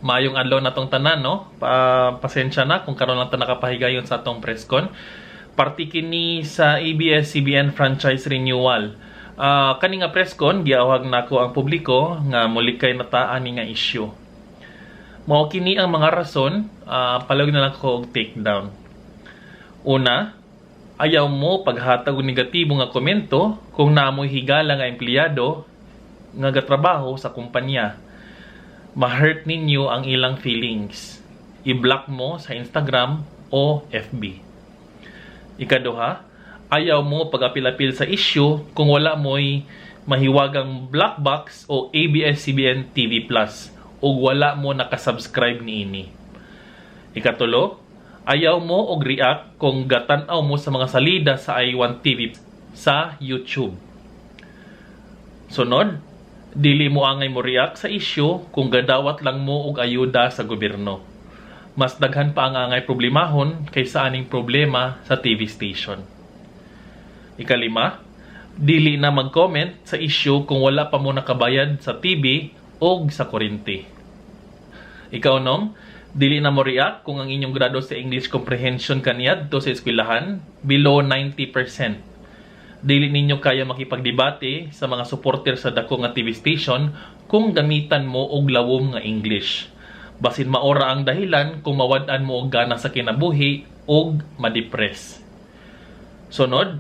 Maayong adlaw na tong tanan, no? Pasensya na kung karon lang ta nakapahigayon sa atong presscon. Parti kini sa ABS-CBN franchise renewal. Kani nga presscon, giawag nako ang publiko nga mulikay na ta ani nga issue. Mao kini ang mga rason, palawig na lang ko og takedown. Una, ayaw mo paghatag og negatibo nga komento kung naamoy higala nga empleyado nga gatrabaho sa kumpanya. Ma-hurt ninyo ang ilang feelings. I-block mo sa Instagram o FB. Ikaduha, ayaw mo pag-apil-apil sa issue kung wala mo'y mahiwagang black box o ABS-CBN TV Plus o wala mo nakasubscribe niini. Ikatulo, ayaw mo og react kung gatanaw mo sa mga salida sa I1 TV sa YouTube. Sunod, dili mo angay mo react sa issue kung gadawat lang mo og ayuda sa gobyerno. Mas daghan pa ang angay problemahon kaysa aning problema sa TV station. Ikalima, dili na mag-comment sa issue kung wala pa mo nakabayad sa TV o sa kuryente. Ikaunom, dili na mo react kung ang inyong grado sa English comprehension kaniadto sa eskwelahan below 90%. Dili ninyo kaya makipagdebate sa mga supporter sa dako nga TV station kung gamitan mo og lawom nga English. Basin maora ang dahilan kung mawad-an mo og gana sa kinabuhi og ma-depress. Sunod,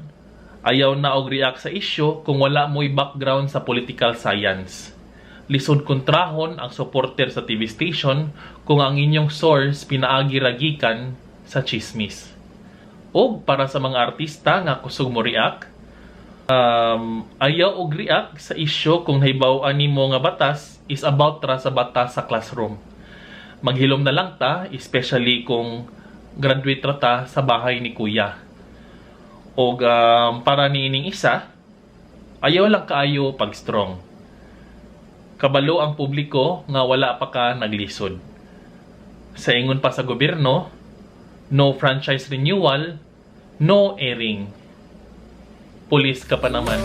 ayaw na og react sa issue kung wala mo'y background sa political science. Lisod kontrahon ang supporter sa TV station kung ang inyong source pinaagi ragikan sa chismis. O para sa mga artista nga kusog mo react, ayaw og react sa issue kung nahibaw-an nimo nga batas is about ra sa batas sa classroom. Maghilom na lang ta, especially kung graduate ra ta sa bahay ni kuya. O para niining isa, ayaw lang kaayo pag strong. Kabalo ang publiko nga wala pa ka naglisod. Sa ingon pa sa gobyerno, no franchise renewal, no airing. Pulis ka pa naman.